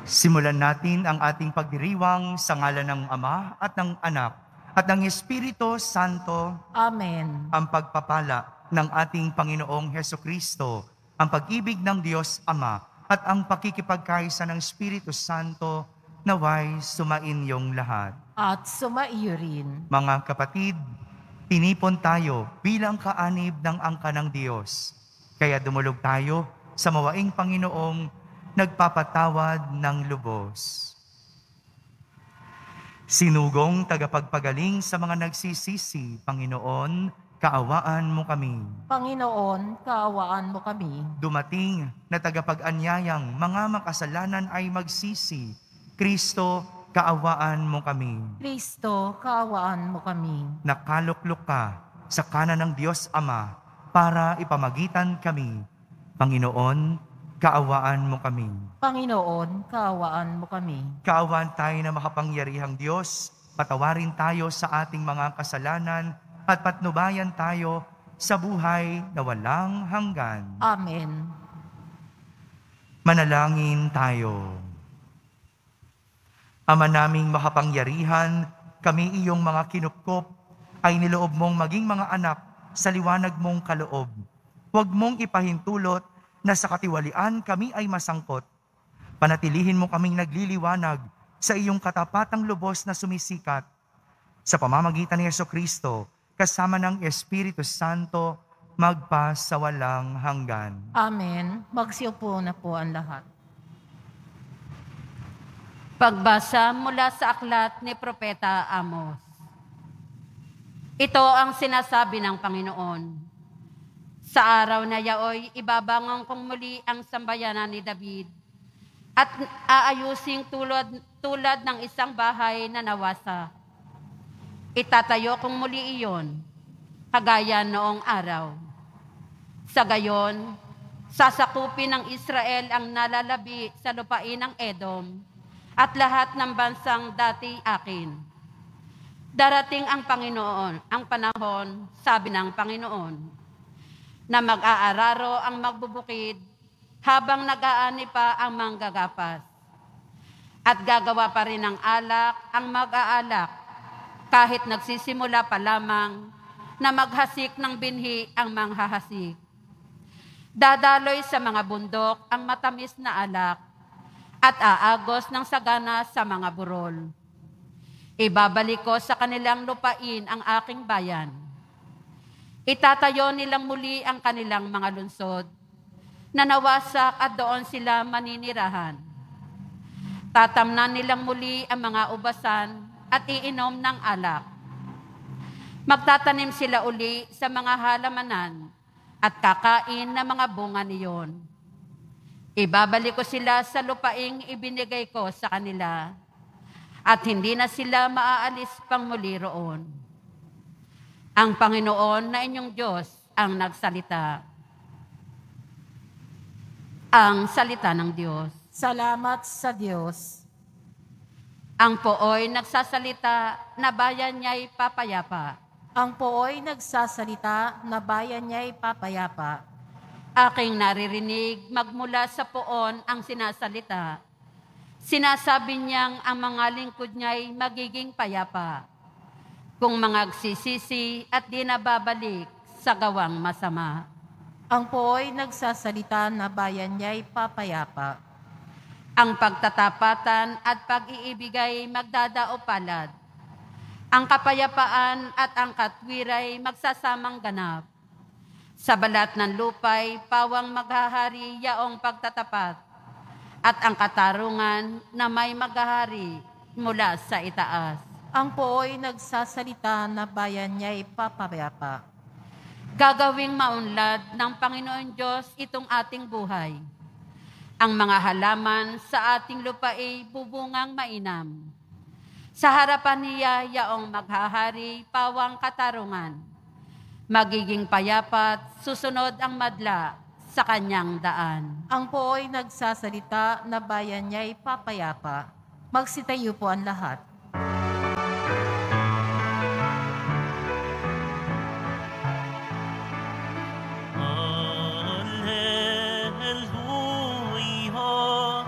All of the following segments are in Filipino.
Simulan natin ang ating pagdiriwang sa ngalan ng Ama at ng Anak at ng Espiritu Santo. Amen. Ang pagpapala ng ating Panginoong Hesukristo, ang pag-ibig ng Diyos Ama at ang pakikipagkaisa ng Espiritu Santo naway sumainyong lahat. At sumaiyo rin. Mga kapatid, tinipon tayo bilang kaanib ng angka ng Diyos. Kaya dumulog tayo sa mawaing Panginoong nagpapatawad ng lubos. Sinugong tagapagpagaling sa mga nagsisisi, Panginoon, kaawaan mo kami. Panginoon, kaawaan mo kami. Dumating na tagapag-anyayang mga makasalanan ay magsisi, Kristo, kaawaan mo kami. Kristo, kaawaan mo kami. Nakaluklok ka sa kanan ng Diyos Ama para ipamagitan kami. Panginoon, kaawaan mo kami. Panginoon, kaawaan mo kami. Kaawaan tayo na makapangyarihang Diyos, patawarin tayo sa ating mga kasalanan at patnubayan tayo sa buhay na walang hanggan. Amen. Manalangin tayo. Ama naming makapangyarihan, kami iyong mga kinupkop ay niloob mong maging mga anak sa liwanag mong kaloob. Huwag mong ipahintulot na sa katiwalian kami ay masangkot. Panatilihin mo kaming nagliliwanag sa iyong katapatang lubos na sumisikat. Sa pamamagitan ni Jesucristo, kasama ng Espiritu Santo, magpa sa walang hanggan. Amen. Magsiupo na po ang lahat. Pagbasa mula sa aklat ni Propeta Amos. Ito ang sinasabi ng Panginoon. Sa araw na yaoy, ibabangon kong muli ang sambayanan ni David at aayusing tulad ng isang bahay na nawasa. Itatayo kong muli iyon, kagaya noong araw. Sa gayon, sasakupin ng Israel ang nalalabi sa lupain ng Edom at lahat ng bansang dati akin. Darating ang Panginoon, ang panahon, sabi ng Panginoon, na mag-aararo ang magbubukid habang nag-aani pa ang manggagapas. At gagawa pa rin ng alak ang mag-aalak kahit nagsisimula pa lamang na maghasik ng binhi ang manghahasik. Dadaloy sa mga bundok ang matamis na alak at aagos ng sagana sa mga burol. Ibabalik ko sa kanilang lupain ang aking bayan. Itatayo nilang muli ang kanilang mga lungsod na nawasak at doon sila maninirahan. Tatamnan nilang muli ang mga ubasan at iinom ng alak. Magtatanim sila uli sa mga halamanan at kakain ng mga bunga niyon. Ibabalik ko sila sa lupaing ibinigay ko sa kanila at hindi na sila maaalis pang muli roon. Ang Panginoon na inyong Diyos ang nagsalita. Ang salita ng Diyos. Salamat sa Diyos. Ang pooy nagsasalita na bayan niya'y papayapa. Ang pooy nagsasalita na bayan niya'y papayapa. Aking naririnig magmula sa poon ang sinasalita. Sinasabi niyang ang mga lingkod niya'y magiging payapa. Kung mangagsisisi at di nababalik sa gawang masama. Ang pooy nagsasalita na bayan niya'y papayapa. Ang pagtatapatan at pag-iibigay magdadaopalad. Ang kapayapaan at ang katwiray magsasamang ganap. Sa balat ng lupay, pawang maghahari yaong pagtatapat. At ang katarungan na may maghahari mula sa itaas. Ang pooy nagsasalita na bayan niya'y papayapa. Gagawing maunlad ng Panginoon Diyos itong ating buhay. Ang mga halaman sa ating lupa ay bubungang mainam. Sa harapan niya yaong maghahari pawang katarungan. Magiging payapat, susunod ang madla sa kanyang daan. Ang pooy nagsasalita na bayan niya'y papayapa. Magsitayo po ang lahat. Alleluia,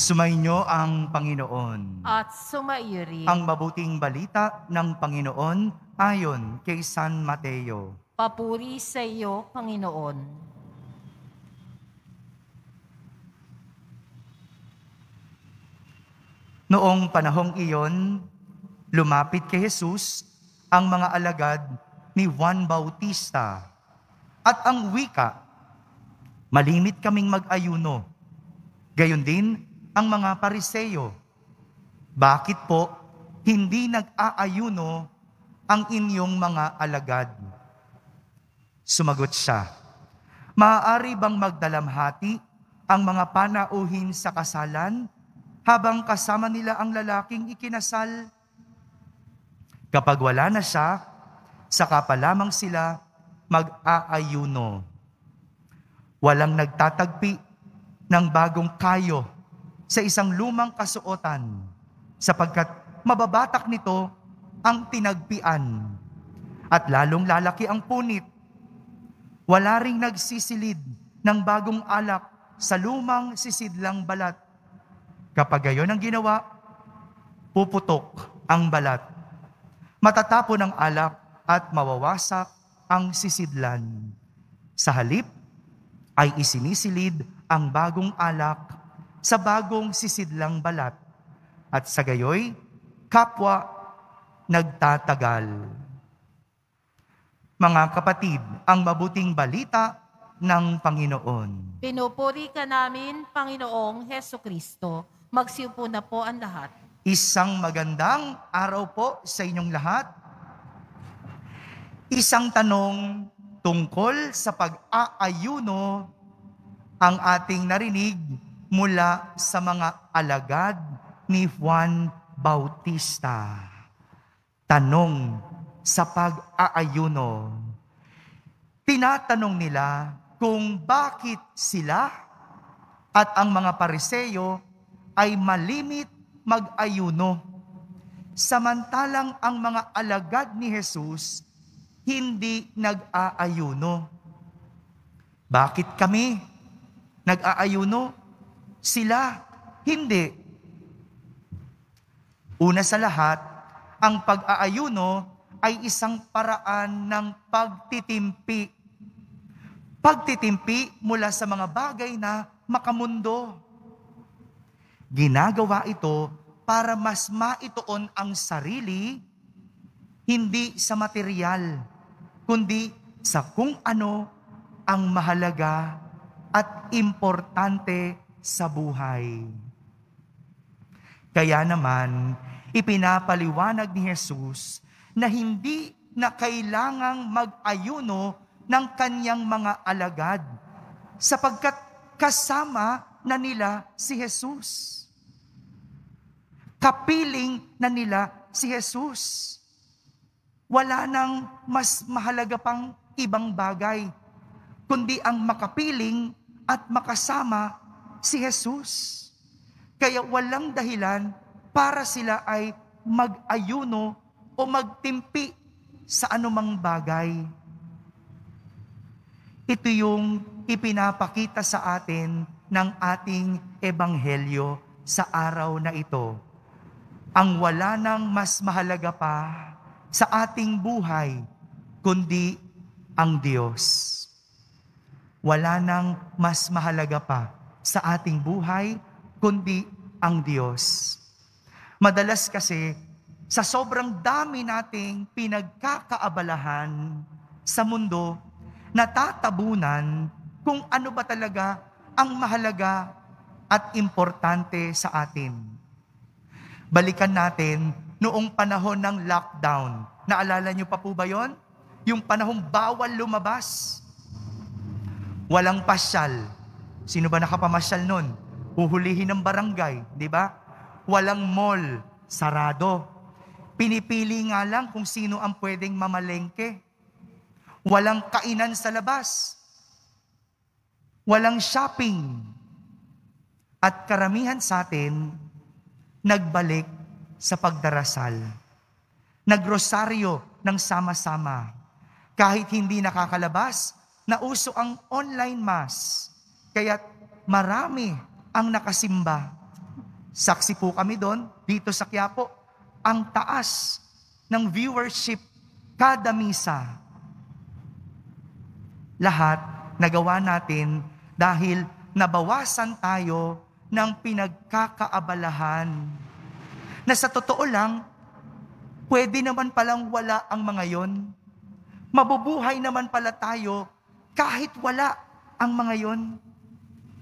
Sumainyo ang Panginoon. At sumaiyo rin. Ang mabuting balita ng Panginoon ayon kay San Mateo. Papuri sa iyo, Panginoon. Noong panahong iyon, lumapit kay Jesus ang mga alagad ni Juan Bautista. At ang wika, malimit kaming mag-ayuno. Gayon din ang mga Pariseyo. Bakit po hindi nag-aayuno ang inyong mga alagad? Sumagot siya, maaari bang magdalamhati ang mga panauhin sa kasalan habang kasama nila ang lalaking ikinasal? Kapag wala na siya, saka pa lamang sila mag-aayuno. Walang nagtatagpi ng bagong kayo sa isang lumang kasuotan, sapagkat mababatak nito ang tinagpian at lalong lalaki ang punit. Wala ring nagsisilid ng bagong alak sa lumang sisidlang balat. Kapag gayon ang ginawa, puputok ang balat. Matatapon ang alak at mawawasak ang sisidlan. Sa halip ay isinisilid ang bagong alak sa bagong sisidlang balat. At sa gayoy, kapwa nagtatagal. Mga kapatid, ang mabuting balita ng Panginoon. Pinupuri ka namin, Panginoong Heso Kristo. Magsiupo na po ang lahat. Isang magandang araw po sa inyong lahat. Isang tanong tungkol sa pag-aayuno ang ating narinig mula sa mga alagad ni Juan Bautista. Tanong sa pag-aayuno. Tinatanong nila kung bakit sila at ang mga Pariseyo ay malimit mag-ayuno, samantalang ang mga alagad ni Jesus hindi nag-aayuno. Bakit kami nag-aayuno? Sila hindi. Una sa lahat, ang pag-aayuno ay isang paraan ng pagtitimpi. Pagtitimpi mula sa mga bagay na makamundo. Ginagawa ito para mas maituon ang sarili, hindi sa material, kundi sa kung ano ang mahalaga at importante sa buhay. Kaya naman, ipinapaliwanag ni Jesus na hindi na kailangang mag-ayuno ng kanyang mga alagad sapagkat kasama na nila si Jesus. Kapiling na nila si Jesus. Wala nang mas mahalaga pang ibang bagay, kundi ang makapiling at makasama si Jesus. Kaya walang dahilan para sila ay mag-ayuno o magtimpi sa anumang bagay. Ito yung ipinapakita sa atin ng ating ebanghelyo sa araw na ito. Ang wala nang mas mahalaga pa sa ating buhay, kundi ang Diyos. Wala nang mas mahalaga pa sa ating buhay, kundi ang Diyos. Madalas kasi, sa sobrang dami nating pinagkakaabalahan sa mundo, natatabunan kung ano ba talaga ang mahalaga at importante sa atin. Balikan natin noong panahon ng lockdown. Naalala niyo pa po ba yon? Yung panahong bawal lumabas. Walang pasyal. Sino ba nakapamasyal nun? Uhulihin ng barangay, di ba? Walang mall, sarado. Pinipili nga lang kung sino ang pwedeng mamalengke. Walang kainan sa labas. Walang shopping. At karamihan sa atin, nagbalik sa pagdarasal. Nagrosaryo ng sama-sama. Kahit hindi nakakalabas, nauso ang online mass. Kaya't marami ang nakasimba. Saksi po kami doon, dito sa Quiapo. Ang taas ng viewership kada misa. Lahat nagawa natin dahil nabawasan tayo ng pinagkakaabalahan. Na sa totoo lang, pwede naman palang wala ang mga yon. Mabubuhay naman pala tayo kahit wala ang mga yon.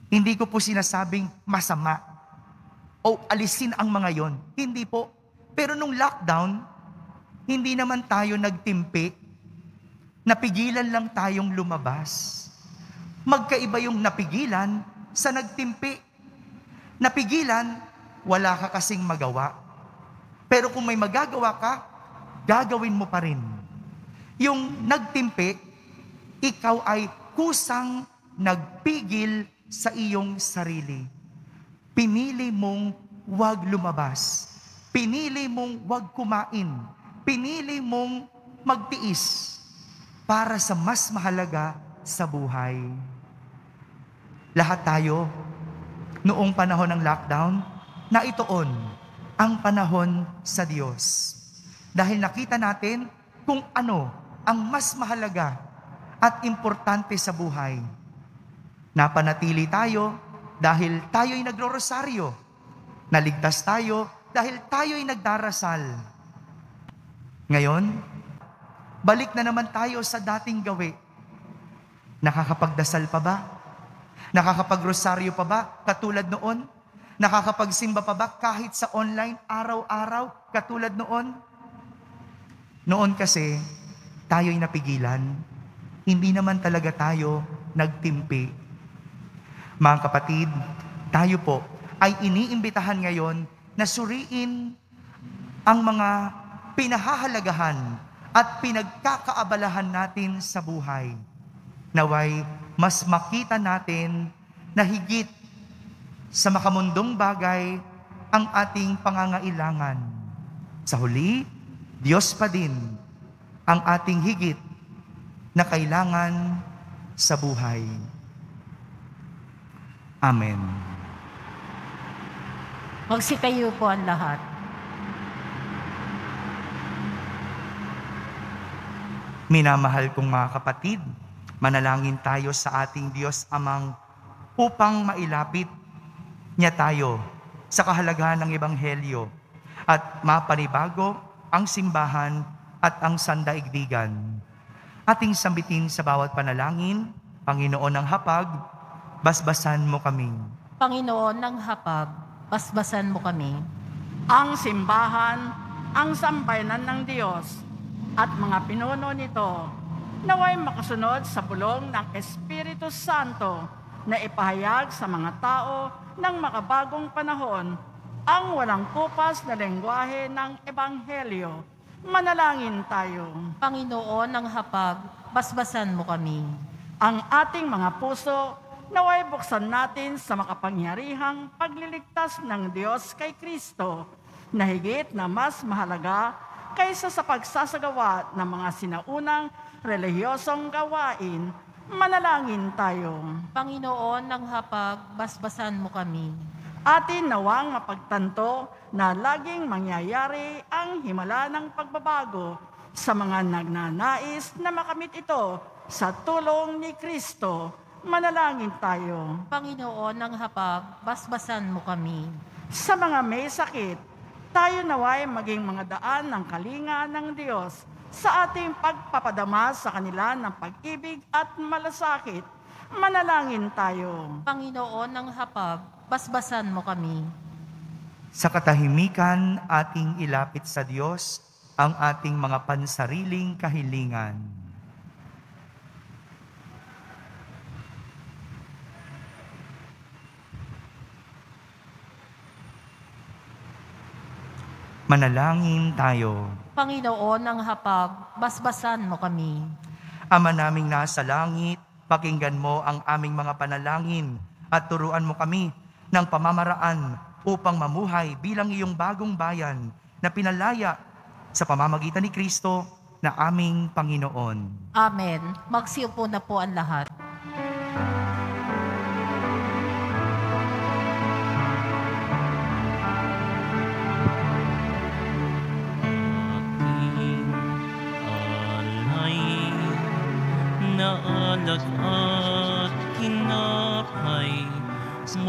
Hindi ko po sinasabing masama o alisin ang mga yon. Hindi po. Pero nung lockdown, hindi naman tayo nagtimpi. Napigilan lang tayong lumabas. Magkaiba yung napigilan sa nagtimpi. Napigilan, wala ka kasing magawa. Pero kung may magagawa ka, gagawin mo pa rin. Yung nagtimpi, ikaw ay kusang nagpigil sa iyong sarili. Pinili mong huwag lumabas. Pinili mong huwag kumain. Pinili mong magtiis para sa mas mahalaga sa buhay. Lahat tayo, noong panahon ng lockdown, naituon ang panahon sa Diyos. Dahil nakita natin kung ano ang mas mahalaga at importante sa buhay. Napanatili tayo dahil tayo'y nagro-rosaryo. Naligtas tayo dahil tayo'y nagdarasal. Ngayon, balik na naman tayo sa dating gawi. Nakakapagdasal pa ba? Nakakapag-rosaryo pa ba katulad noon? Nakakapagsimba pa ba kahit sa online araw-araw katulad noon? Noon kasi, tayo'y napigilan. Hindi naman talaga tayo nagtimpi. Mga kapatid, tayo po ay iniimbitahan ngayon na suriin ang mga pinahahalagahan at pinagkakaabalahan natin sa buhay. Naway, mas makita natin na higit sa makamundong bagay ang ating pangangailangan. Sa huli, Diyos pa din ang ating higit na kailangan sa buhay. Amen. Magsitayo po ang lahat. Minamahal kong mga kapatid, manalangin tayo sa ating Diyos Amang upang mailapit niya tayo sa kahalagahan ng Ebanghelyo at mapanibago ang simbahan at ang sandaigdigan. Ating sambitin sa bawat panalangin, Panginoon ng Hapag, basbasan mo kami. Panginoon ng Hapag, basbasan mo kami. Ang simbahan, ang sambayanan ng Diyos, at mga pinuno nito, naway makasunod sa bulong ng Espiritu Santo na ipahayag sa mga tao ng makabagong panahon ang walang kupas na lengguwahe ng Ebanghelyo. Manalangin tayo. Panginoon ng Hapag, basbasan mo kami. Ang ating mga puso, naway buksan natin sa makapangyarihang pagliligtas ng Diyos kay Kristo, na higit na mas mahalaga kaysa sa pagsasagawa ng mga sinaunang relihiyosong gawain. Manalangin tayo. Panginoon ng Hapag, basbasan mo kami. Atin nawang mapagtanto na laging mangyayari ang himala ng pagbabago sa mga nagnanais na makamit ito sa tulong ni Kristo. Manalangin tayo. Panginoon ng Hapag, basbasan mo kami. Sa mga may sakit, tayo naway maging mga daan ng kalinga ng Diyos sa ating pagpapadama sa kanila ng pag-ibig at malasakit. Manalangin tayo. Panginoon ng Hapag, basbasan mo kami. Sa katahimikan, ating ilapit sa Diyos ang ating mga pansariling kahilingan. Manalangin tayo. Panginoon ng Hapag, basbasan mo kami. Ama naming nasa langit, pakinggan mo ang aming mga panalangin at turuan mo kami ng pamamaraan upang mamuhay bilang iyong bagong bayan na pinalaya sa pamamagitan ni Kristo na aming Panginoon. Amen. Magsiupo na po ang lahat.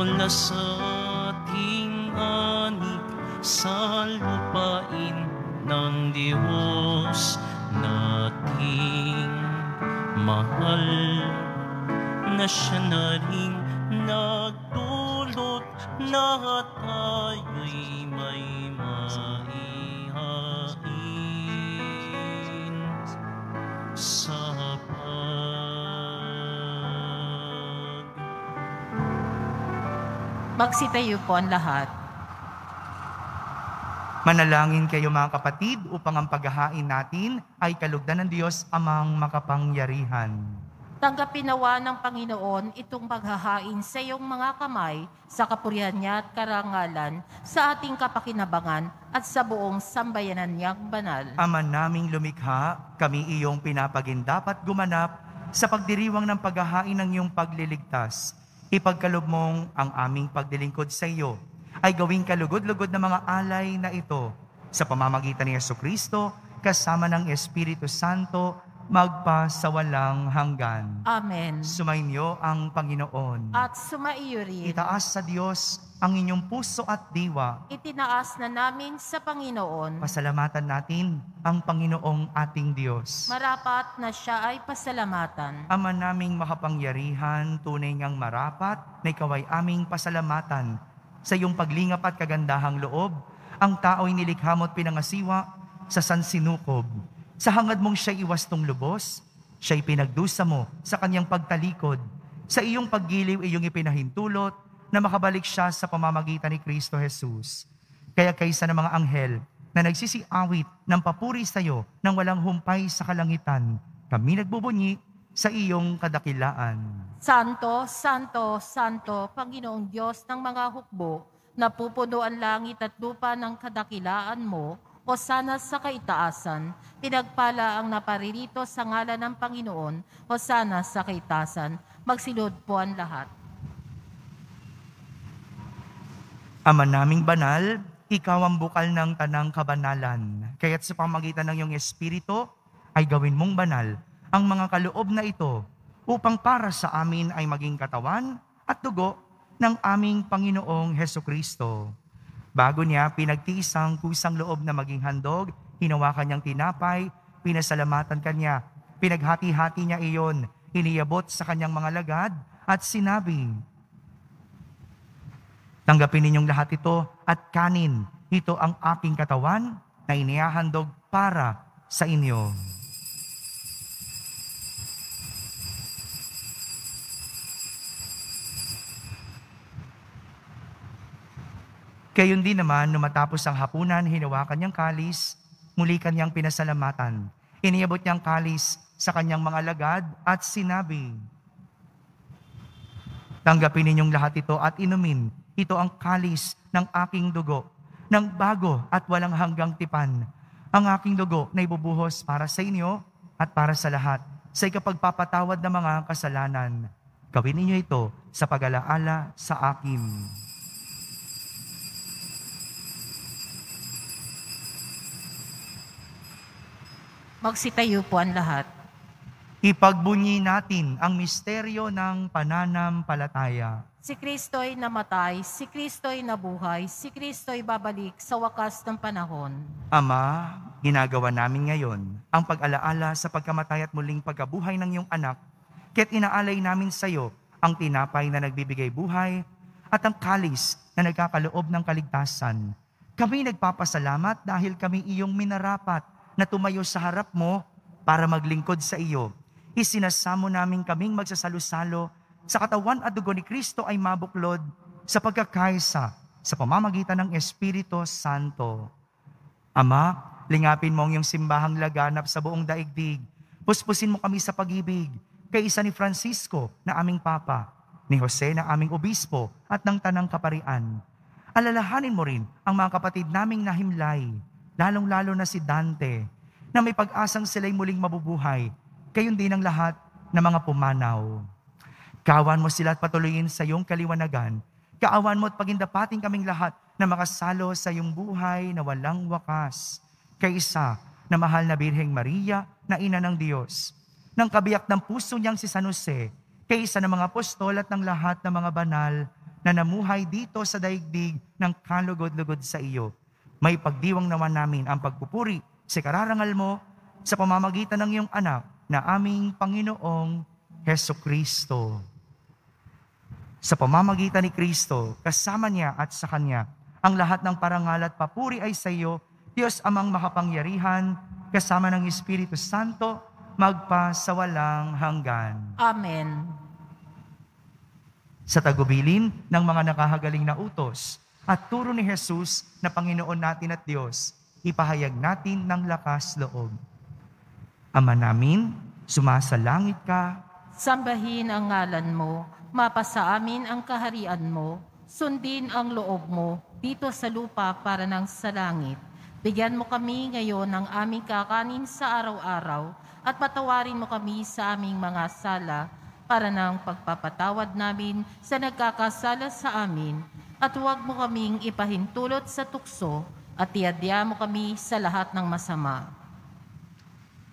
mula sa ating anik sa lupain ng Diyos nating mahal, na siya na rin nagdulot na tayo'y may maihain sa Magsitayo po ang lahat. Manalangin kayo mga kapatid upang ang paghahain natin ay kalugdan ng Diyos amang makapangyarihan. Tanggapin nawa ng Panginoon itong paghahain sa iyong mga kamay sa kapurihan niya at karangalan sa ating kapakinabangan at sa buong sambayanan niyang banal. Ama naming lumikha, kami iyong pinapagindapat gumanap sa pagdiriwang ng paghahain ng iyong pagliligtas. Ipagkalob mong ang aming pagdilingkod sa iyo ay gawing kalugod-lugod na mga alay na ito sa pamamagitan ni Jesucristo kasama ng Espiritu Santo magpasawalang hanggan. Amen. Sumainyo ang Panginoon. At sumaiyo rin. Itaas sa Diyos ang inyong puso at diwa. Itinaas na namin sa Panginoon. Pasalamatan natin ang Panginoong ating Diyos. Marapat na siya ay pasalamatan. Ama naming makapangyarihan, tunay ngang marapat na ikaw ay aming pasalamatan. Sa iyong paglingap at kagandahang loob, ang tao'y nilikha mo at pinangasiwa sa sansinukob. Sa hangad mong siya'y iwastong lubos, siya'y pinagdusa mo sa kanyang pagtalikod. Sa iyong paggiliw, iyong ipinahintulot na makabalik siya sa pamamagitan ni Kristo Jesus. Kaya kaysa ng mga anghel na nagsisiawit ng papuri sa iyo nang walang humpay sa kalangitan, kami nagbubunyi sa iyong kadakilaan. Santo, Santo, Santo, Panginoong Diyos ng mga hukbo, napupuno ang langit at lupa ng kadakilaan mo, o sana sa kaitaasan, pinagpala ang naparirito sa ngalan ng Panginoon, o sana sa kaitaasan, magsilod po ang lahat. Ama naming banal, ikaw ang bukal ng tanang kabanalan. Kaya't sa pamagitan ng iyong Espiritu, ay gawin mong banal ang mga kaloob na ito upang para sa amin ay maging katawan at dugo ng aming Panginoong Hesukristo. Bago niya pinagtiis ang kusang loob na maging handog, hinawakan niyang tinapay, pinasalamatan kanya, pinaghati-hati niya iyon, iniyabot sa kanyang mga lagad at sinabi, "Tanggapin ninyong lahat ito at kanin. Ito ang aking katawan na inihahandog para sa inyo." Gayon din naman, nung matapos ang hapunan, hinawakan niyang kalis, muli kanyang pinasalamatan. Iniabot niyang kalis sa kanyang mga lagad at sinabi, "Tanggapin ninyong lahat ito at inumin. Ito ang kalis ng aking dugo, ng bago at walang hanggang tipan. Ang aking dugo na ibubuhos para sa inyo at para sa lahat, sa ikapagpapatawad ng mga kasalanan. Gawin ninyo ito sa pag-alaala sa akin." Magsitayo po ang lahat. Ipagbunyi natin ang misteryo ng pananampalataya. Si Kristo'y namatay, si Kristo'y nabuhay, si Kristo'y babalik sa wakas ng panahon. Ama, ginagawa namin ngayon ang pag-alaala sa pagkamatay at muling pagkabuhay ng iyong anak, kaya't inaalay namin sa iyo ang tinapay na nagbibigay buhay at ang kalis na nagkakaloob ng kaligtasan. Kami nagpapasalamat dahil kami iyong minarapat na tumayo sa harap mo para maglingkod sa iyo. Isinasamo namin kaming magsasalo-salo sa katawan at dugo ni Kristo ay mabuklod sa pagkakaisa sa pamamagitan ng Espiritu Santo. Ama, lingapin mo ang iyong simbahang laganap sa buong daigdig. Puspusin mo kami sa pag-ibig, kaisa ni Francisco na aming Papa, ni Jose na aming Obispo at ng Tanang Kaparian. Alalahanin mo rin ang mga kapatid naming nahimlay, lalong-lalo na si Dante, na may pag-asang sila'y muling mabubuhay, gayon din ang lahat ng mga pumanaw. Kaawan mo sila at patuloyin sa iyong kaliwanagan. Kaawan mo at pagindapating kaming lahat na makasalo sa iyong buhay na walang wakas. Kaisa na mahal na Birheng Maria na ina ng Diyos, ng kabiyak ng puso niyang si San Jose, kaisa ng mga apostol at ng lahat ng mga banal na namuhay dito sa daigdig ng kalugod-lugod sa iyo. May pagdiwang naman namin ang pagpupuri sa kararangal mo sa pamamagitan ng iyong anak na aming Panginoong Hesukristo. Sa pamamagitan ni Kristo, kasama niya at sa Kanya, ang lahat ng parangal at papuri ay sa iyo, Diyos Amang makapangyarihan, kasama ng Espiritu Santo, magpa sa walang hanggan. Amen. Sa tagubilin ng mga nakahagaling na utos at turo ni Jesus na Panginoon natin at Diyos, ipahayag natin ng lakas loob. Ama namin, sumasalangit ka, Sambahin ang ngalan mo, mapasa amin ang kaharian mo, sundin ang loob mo dito sa lupa para ng sa langit. Bigyan mo kami ngayon ng aming kakanin sa araw-araw at patawarin mo kami sa aming mga sala para ng pagpapatawad namin sa nagkakasala sa amin at huwag mo kaming ipahintulot sa tukso at iadya mo kami sa lahat ng masama.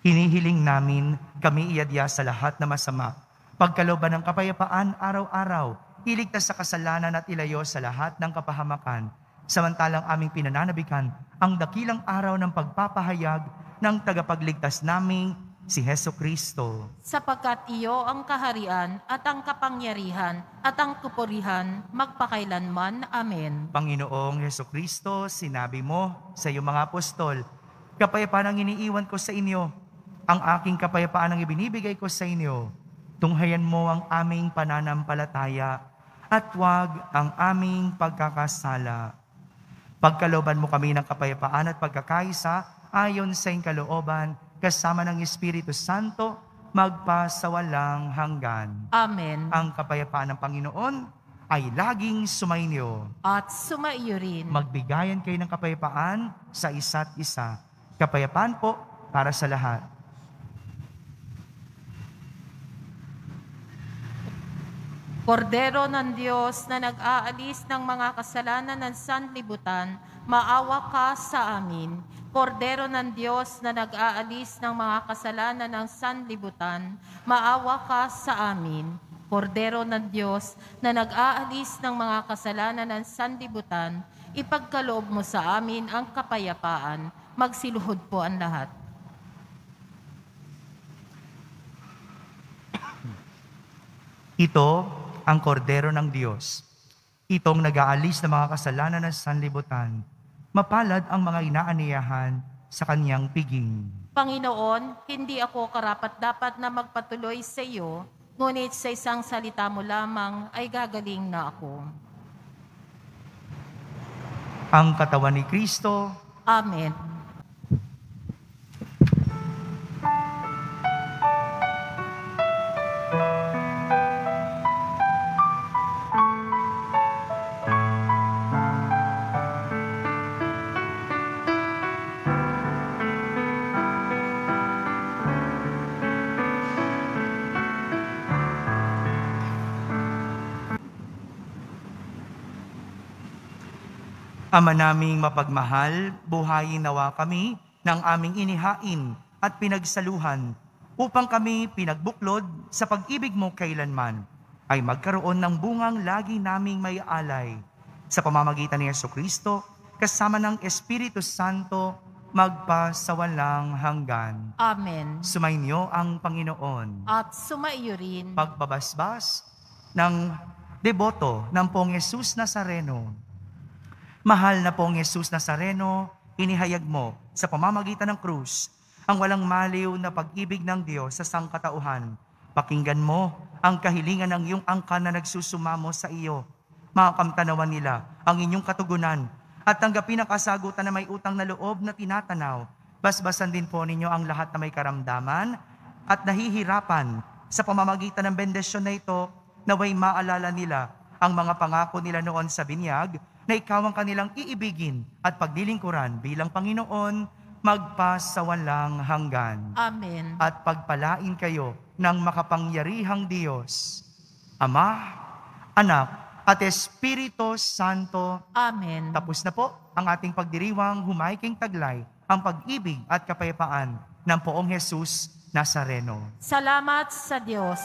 hinihiling namin kami iadya sa lahat na masama. Pagkalooban ng kapayapaan araw-araw, iligtas sa kasalanan at ilayo sa lahat ng kapahamakan. Samantalang aming pinananabikan ang dakilang araw ng pagpapahayag ng tagapagligtas naming si Hesukristo. Sapagkat iyo ang kaharian at ang kapangyarihan at ang kupurihan magpakailanman. Amen. Panginoong Hesukristo, sinabi mo sa iyong mga apostol, kapayapaan ang iniiwan ko sa inyo, ang aking kapayapaan ang ibinibigay ko sa inyo. Tunghayan mo ang aming pananampalataya at huwag ang aming pagkakasala. Pagkalooban mo kami ng kapayapaan at pagkakaisa ayon sa iyong kalooban, kasama ng Espiritu Santo, magpasawalang hanggan. Amen. Ang kapayapaan ng Panginoon ay laging sumainyo. At sumaiyo rin. Magbigayan kayo ng kapayapaan sa isa't isa. Kapayapaan po para sa lahat. Kordero ng Diyos na nag-aalis ng mga kasalanan ng sanlibutan, maawa ka sa amin. Kordero ng Diyos na nag-aalis ng mga kasalanan ng sanlibutan, maawa ka sa amin. Kordero ng Diyos na nag-aalis ng mga kasalanan ng sanlibutan, ipagkaloob mo sa amin ang kapayapaan. Magsiluhod po ang lahat. Ito ang kordero ng Diyos. Itong nag-aalis ng mga kasalanan ng sanlibutan. Mapalad ang mga inaaniyahan sa kanyang piging. Panginoon, hindi ako karapat-dapat na magpatuloy sa iyo, ngunit sa isang salita mo lamang ay gagaling na ako. Ang katawan ni Kristo. Amen. Ama naming mapagmahal, buhayin nawa kami ng aming inihain at pinagsaluhan upang kami pinagbuklod sa pag-ibig mo kailanman ay magkaroon ng bungang lagi naming may alay. Sa pamamagitan ni Hesukristo, kasama ng Espiritu Santo, magpasawalang hanggan. Amen. Sumainyo ang Panginoon. At sumaiyo rin. Pagbabasbas ng deboto ng Pong Jesus Nazareno. Mahal na Pong Jesus Nazareno, inihayag mo sa pamamagitan ng krus ang walang maliw na pag-ibig ng Diyos sa sangkatauhan. Pakinggan mo ang kahilingan ng iyong angkan na nagsusumamo sa iyo. Makakamtanawan nila ang inyong katugunan at tanggapin ang kasagutan na may utang na loob na tinatanaw. Basbasan din po ninyo ang lahat na may karamdaman at nahihirapan sa pamamagitan ng bendisyon na ito, naway maalala nila ang mga pangako nila noon sa binyag na ikaw ang kanilang iibigin at paglilingkuran bilang Panginoon, magpasawalang hanggan. Amen. At pagpalain kayo ng makapangyarihang Diyos, Ama, Anak, at Espiritu Santo. Amen. Tapos na po ang ating pagdiriwang humaiking taglay, ang pag-ibig at kapayapaan ng Poong Jesus Nazareno. Salamat sa Diyos.